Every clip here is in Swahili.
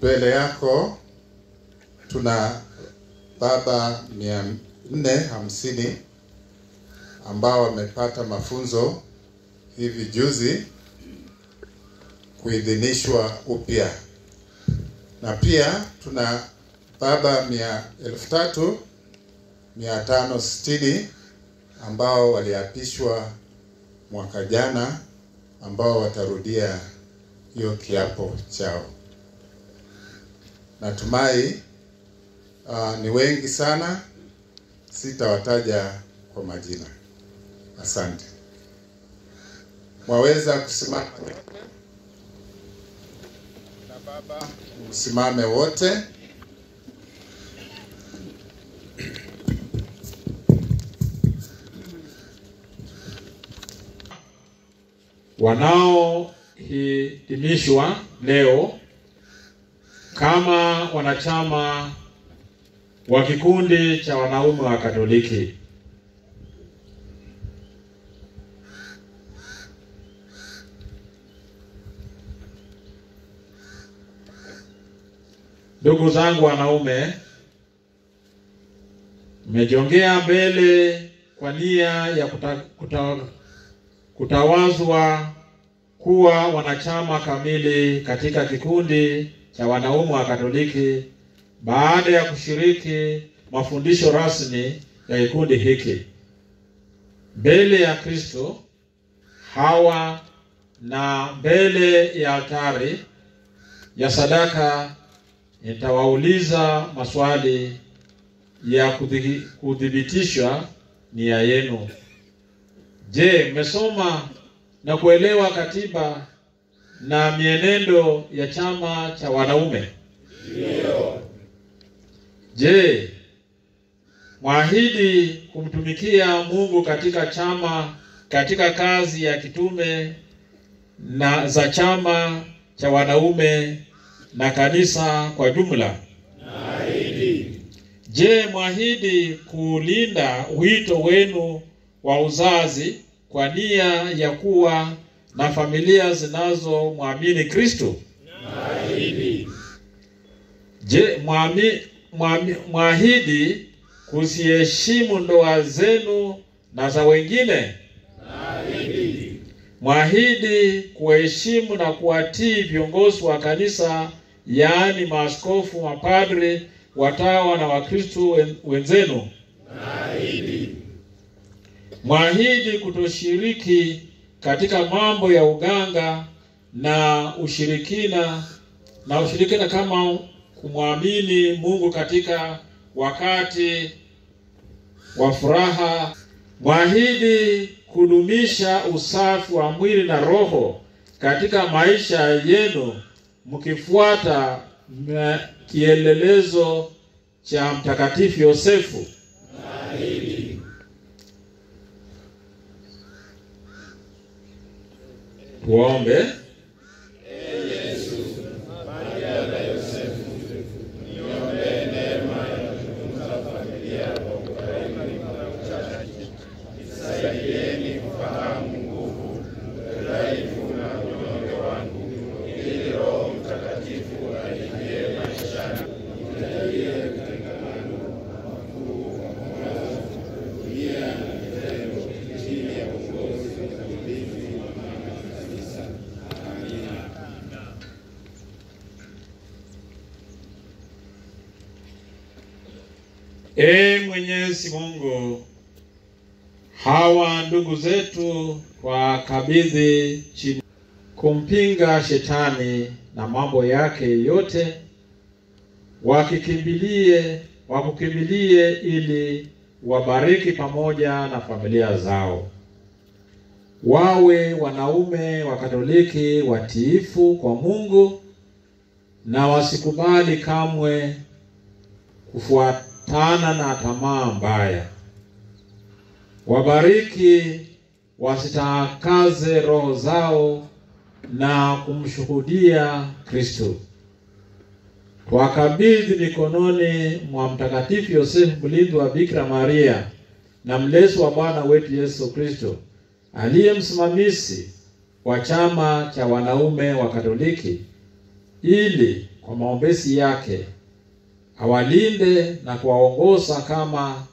Mbele yako tuna baba 450 ambao wamepata mafunzo hivi juzi kuidhinishwa upya. Na pia tuna baba 3560 ambao waliapishwa mwaka jana ambao watarudia hiyo kiapo chao. Natumai ni wengi sana, sitawataja kwa majina. Asante. Mwaweza kusimama na baba, msimame wote. Wanaohitimishwa leo kama wanachama wa kikundi cha wanaume wa Katoliki. Ndugu zangu wanaume, mmejiongea mbele kwa nia ya kutawazwa kuwa wanachama kamili katika kikundi cha wanaume wa Katoliki baada ya kushiriki mafundisho rasmi ya kikundi hiki. Mbele ya Kristo hawa na mbele ya altari ya sadaka nitawauliza maswali ya kudhibitishwa nia yenu. Je, mmesoma na kuelewa katiba na mienendo ya chama cha wanaume? Ndio. Je, mwahidi kumtumikia Mungu katika chama, katika kazi ya kitume na za chama cha wanaume na kanisa kwa jumla? Naahidi. Je, mwahidi kulinda wito wenu wa uzazi kwa nia ya kuwa na familia zinazomwamini Kristo? Naahidi. Je, mwahidi kusiheshimu ndoa zenu na za wengine? Naahidi. Mwahidi kuheshimu na kuwatii viongozi wa kanisa, yaani maaskofu, mapadri, watawa na Wakristo wenzenu? Naahidi. Mwahidi kutoshiriki katika mambo ya uganga na ushirikina kama kumwamini Mungu katika wakati wa furaha? Mwahidi kudumisha usafi wa mwili na roho katika maisha yenu mkifuata kielelezo cha Mtakatifu Yosefu? Naahidi. Tuombe. Mwenyezi Mungu, hawa ndugu zetu wakabidhi chini kumpinga shetani na mambo yake yote, wakukimbilie ili wabariki pamoja na familia zao. Wawe wanaume wa Katoliki watiifu kwa Mungu na wasikubali kamwe kufuatana na tamaa mbaya. Wabariki wasitakaze roho zao na kumshuhudia Kristo. Wakabidhi mikononi mwa Mtakatifu Yosefu, mlinzi wa Bikira Maria na mlezi wa Bwana wetu Yesu Kristo, aliye msimamizi wa chama cha wanaume wa Katoliki, ili kwa maombezi yake awalinde na kuwaongoza kama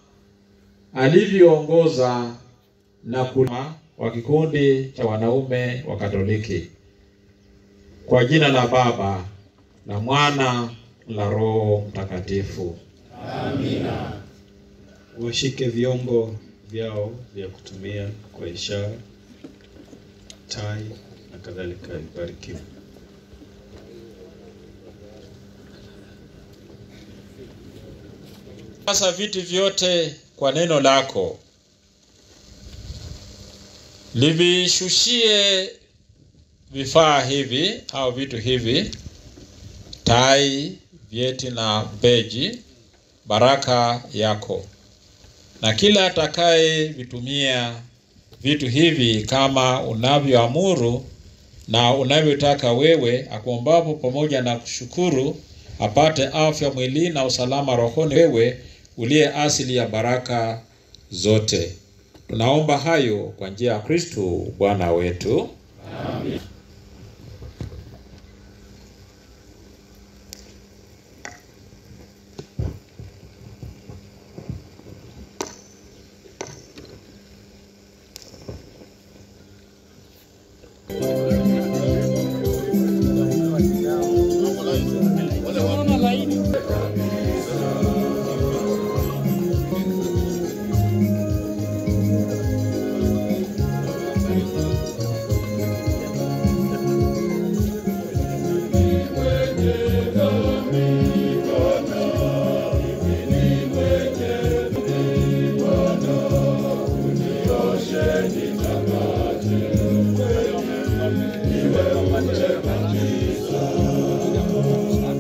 alivyoongoza na kulima wa kikundi cha wanaume wa Katoliki. Kwa jina la Baba na Mwana na Roho Mtakatifu. Amina. Washike vyombo vyao vya kutumia kwa ishara, tai na kadhalika. Ibarikiwe. Sasa vitu vyote kwa neno lako, livishushie vifaa hivi au vitu hivi, tai, vyeti na beji, baraka yako. Na kila atakaye vitumia vitu hivi kama unavyoamuru na unavyotaka wewe, akuombapo pamoja na kushukuru, apate afya mwili na usalama rohoni, wewe uliye asili ya baraka zote. Tunaomba hayo kwa njia ya Kristo Bwana wetu. Amen.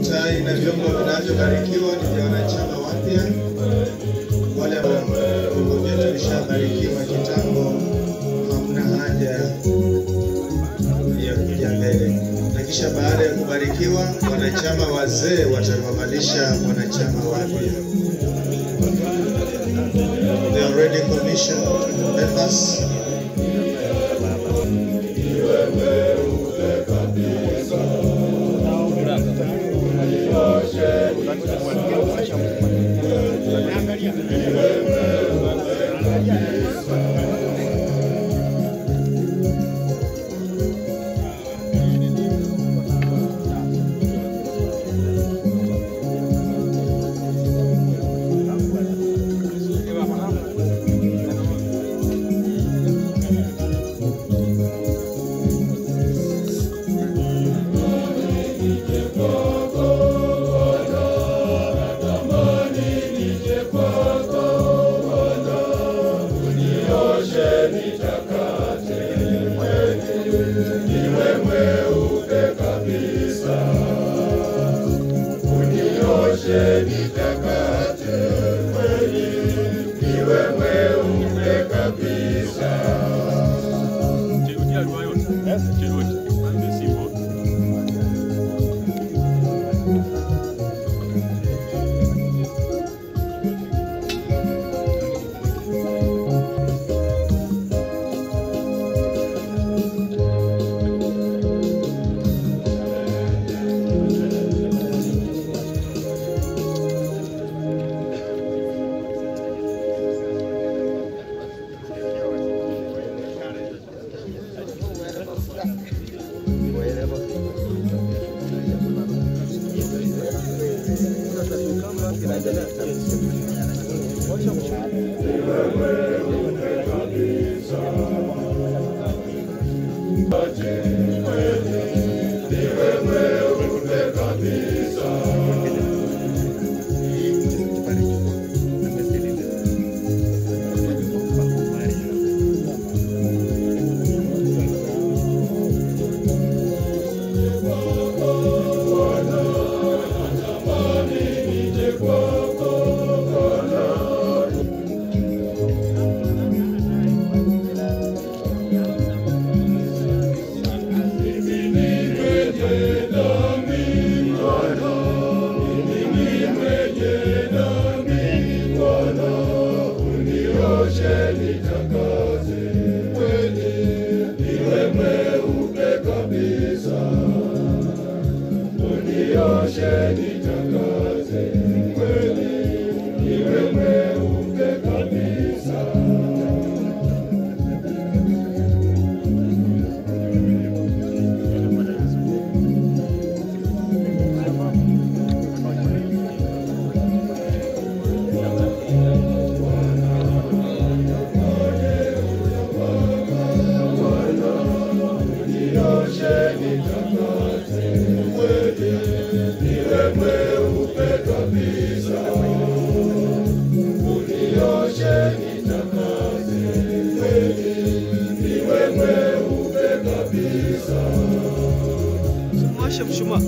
Tai na vyombo vinavyobarikiwa ni wanachama wapya. Wale vyombo vyetu vishabarikiwa kitambo, hamna haja ya kuja mbele. Na kisha baada ya kubarikiwa, wanachama wazee watawavalisha wanachama wapya. They are already commissioned members. unioshe nitakase kweli, niwe mweupe kabisa. Washa mshumaa.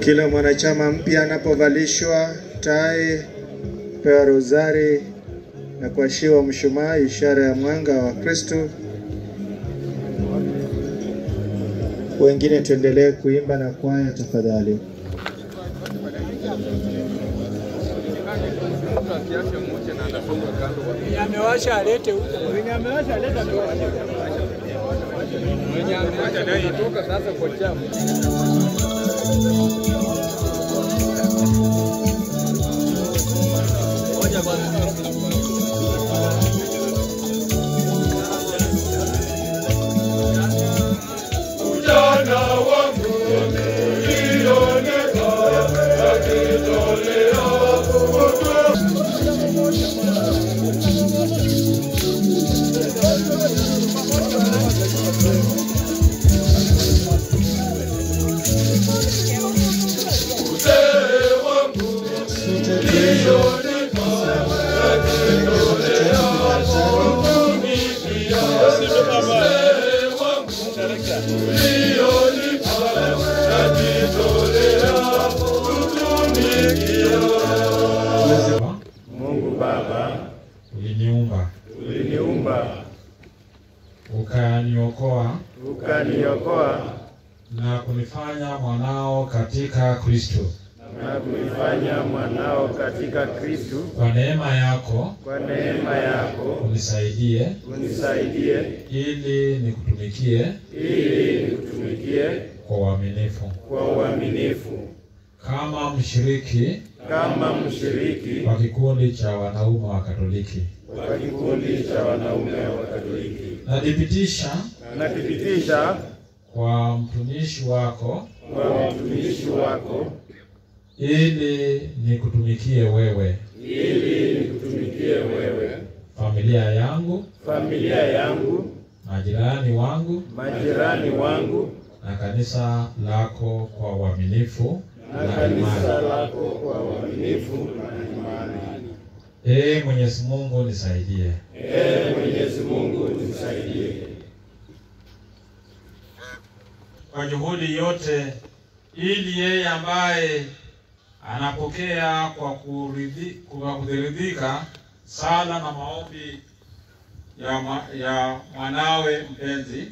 Kila mwanachama mpya anapovalishwa tai, pewa rozari na kuashiwa mshumaa, ishara ya mwanga wa Kristo. Wengine tuendelee kuimba na kwaya tafadhali. Amewasha alete huko. Mwenye amewasha aleta ndio. Mwenye amewasha naye toka sasa kwa chama. Moja bwana. Ujana wangu ulioneka akitolea Mungu Baba, uliniumba, ukaniokoa na kunifanya mwanao katika Kristo. Kwa neema yako unisaidie ili nikutumikie kwa uaminifu kama mshiriki wa kikundi cha wanaume wa Katoliki. Nathibitisha kwa mtumishi wako ili nikutumikie wewe, familia yangu, majirani wangu na kanisa lako kwa uaminifu na imani. Mwenyezi Mungu nisaidie. Kwa juhudi yote, ili yeye ambaye anapokea kwa kuridhika sala na maombi ya mwanawe mpenzi,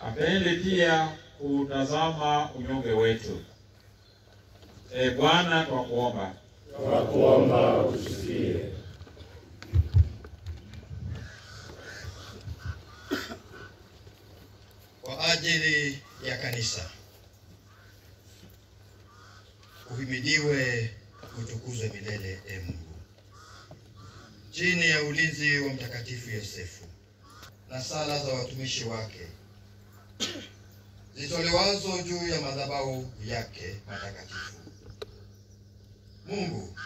apende pia kutazama unyonge wetu. Bwana, twakuomba utusikie. Kwa ajili ya kanisa, uhimidiwe, utukuzwe milele, Mungu. chini ya ulinzi wa Mtakatifu Yosefu na sala za watumishi wake zitolewazo juu ya madhabahu yake matakatifu. Mungu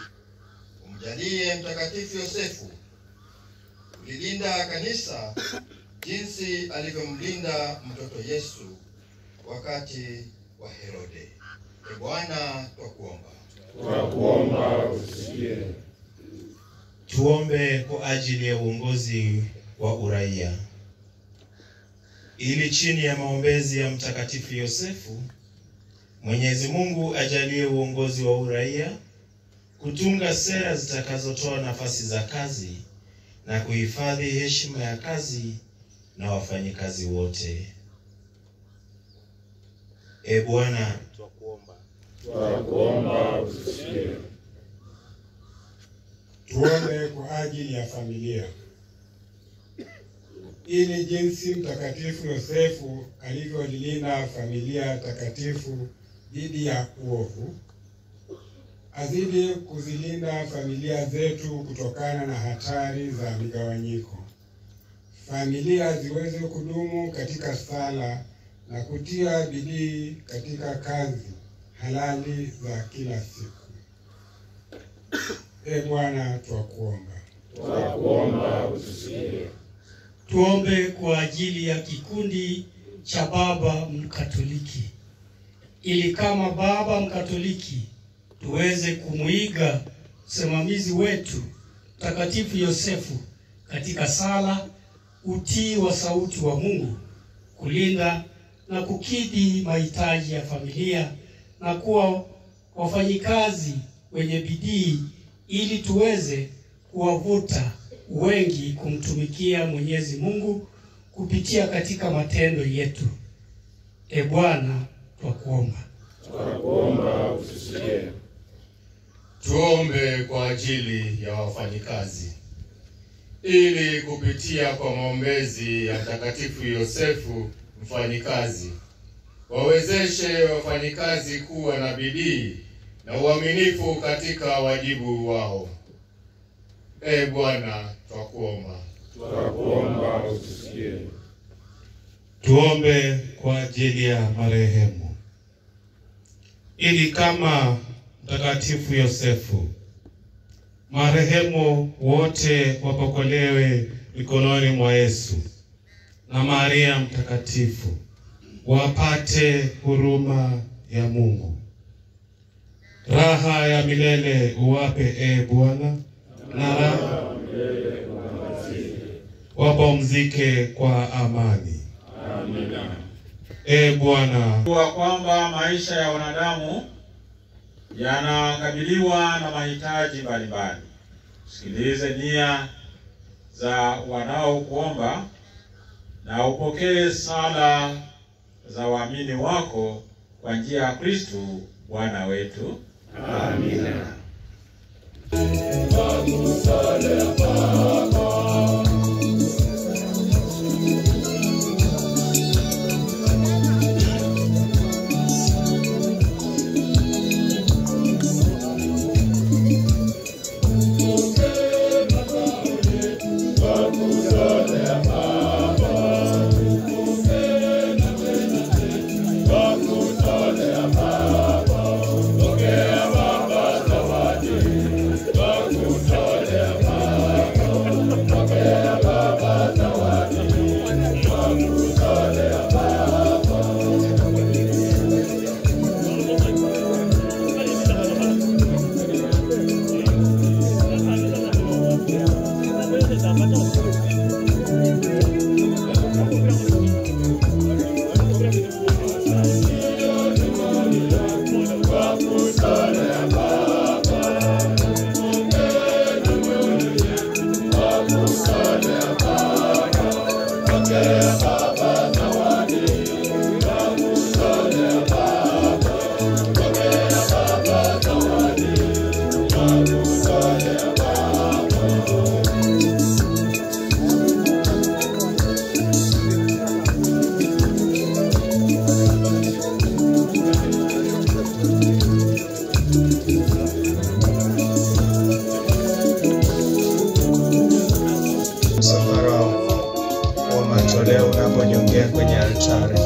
umjalie Mtakatifu Yosefu kulilinda kanisa jinsi alivyomlinda mtoto Yesu wakati wa Herode. Bwana, twakuomba usikie. Tuombe kwa ajili ya uongozi wa uraia, ili chini ya maombezi ya Mtakatifu Yosefu Mwenyezi Mungu ajalie uongozi wa uraia kutunga sera zitakazotoa nafasi za kazi na kuhifadhi heshima ya kazi na wafanyikazi wote. Bwana, twakuomba usikie. Tuombe kwa ajili ya familia, ili jinsi Mtakatifu Yosefu alivyolilinda familia takatifu dhidi ya uovu, azidi kuzilinda familia zetu kutokana na hatari za migawanyiko. Familia ziweze kudumu katika sala na kutia bidii katika kazi halali za kila siku. Bwana, twakuomba usikie. Tuombe kwa ajili ya kikundi cha Baba Mkatoliki, ili kama Baba Mkatoliki tuweze kumuiga msimamizi wetu Mtakatifu Yosefu katika sala, utii wa sauti wa Mungu, kulinda na kukidhi mahitaji ya familia na kuwa wafanyikazi wenye bidii, ili tuweze kuwavuta wengi kumtumikia Mwenyezi Mungu kupitia katika matendo yetu. Bwana, twakuomba usikie. Tuombe kwa ajili ya wafanyikazi, ili kupitia kwa maombezi ya Mtakatifu Yosefu mfanyikazi wawezeshe wafanyikazi kuwa na bidii na uaminifu katika wajibu wao. Bwana, twakuomba usikie. tuombe kwa ajili ya marehemu, ili kama Mtakatifu Yosefu marehemu wote wapokolewe mikononi mwa Yesu na Maria Mtakatifu, wapate huruma ya Mungu. Raha ya milele uwape Bwana, na raha wapumzike kwa amani. Amina. Bwana, kwa kwamba maisha ya wanadamu yanakabiliwa na mahitaji mbalimbali. Sikilize nia za wanaokuomba na upokee sala za waamini wako kwa njia ya Kristo Bwana wetu. Amina. msafara wa matoleo unaponyongea kwenye altari.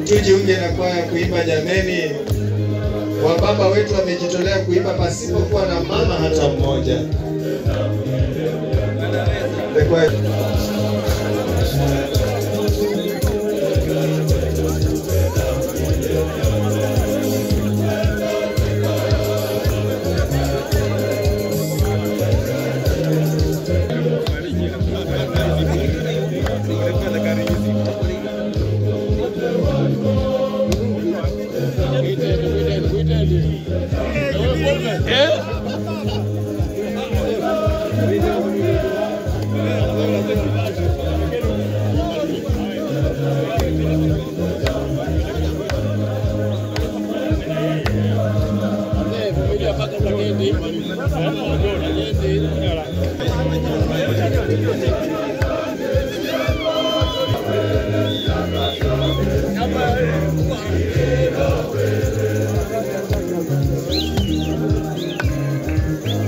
Tujiunge na kwaya kuimba jameni. Wababa wetu wamejitolea kuimba pasipokuwa na mama hata mmoja.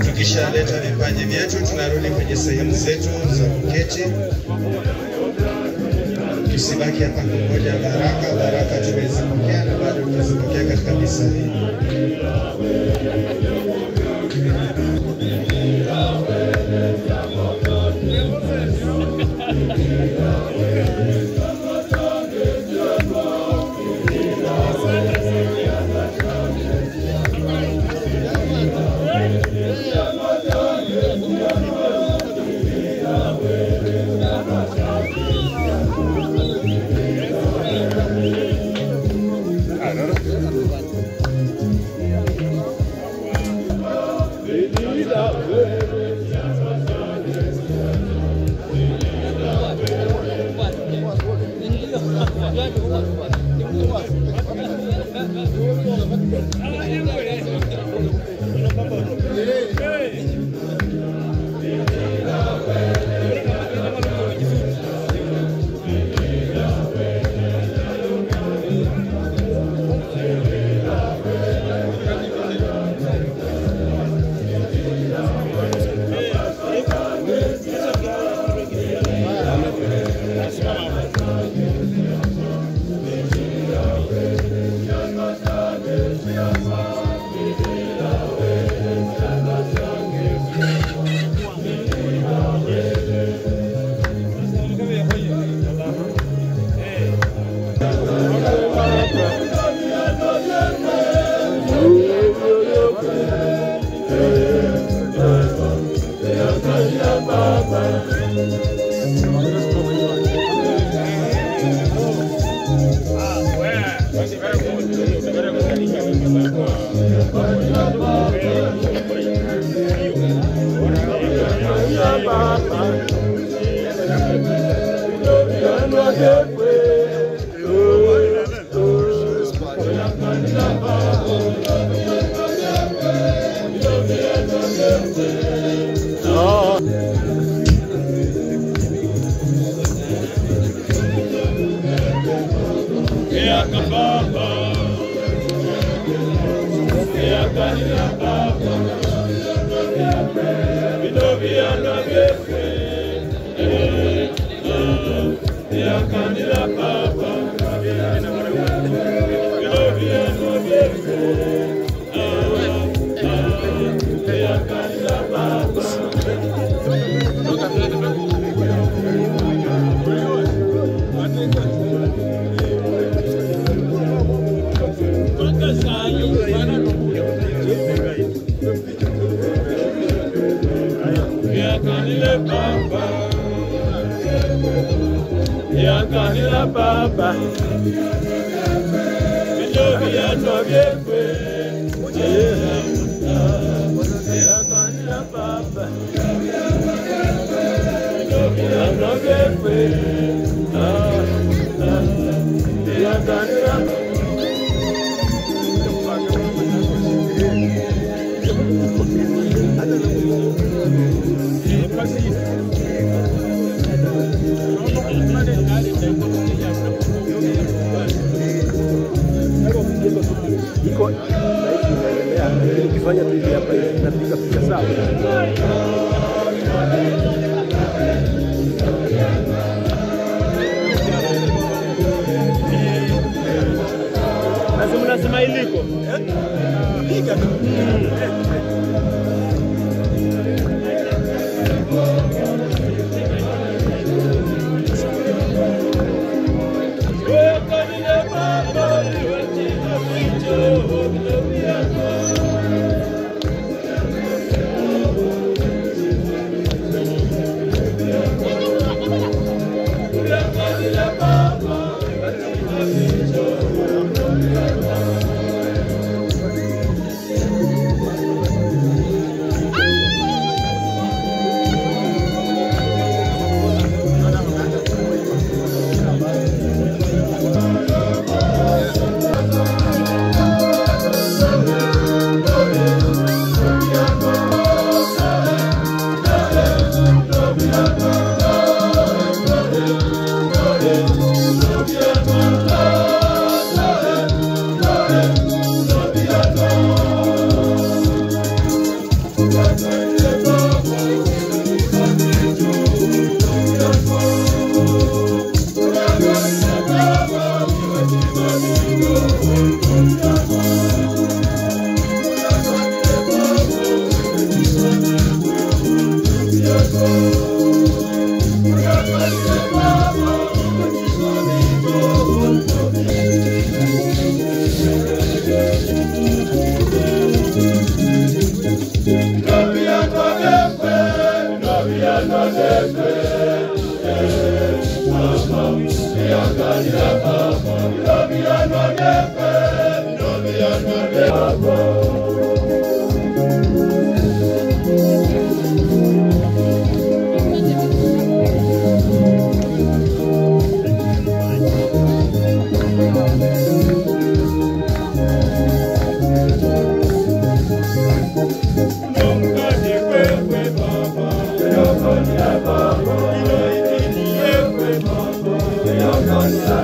Tukishaleta vipaji vyetu tunarudi kwenye sehemu zetu za kuketi. Tusibaki hapa kungoja baraka. Baraka tumezipokea na bado tutazipokea katika misa hii.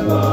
Baba,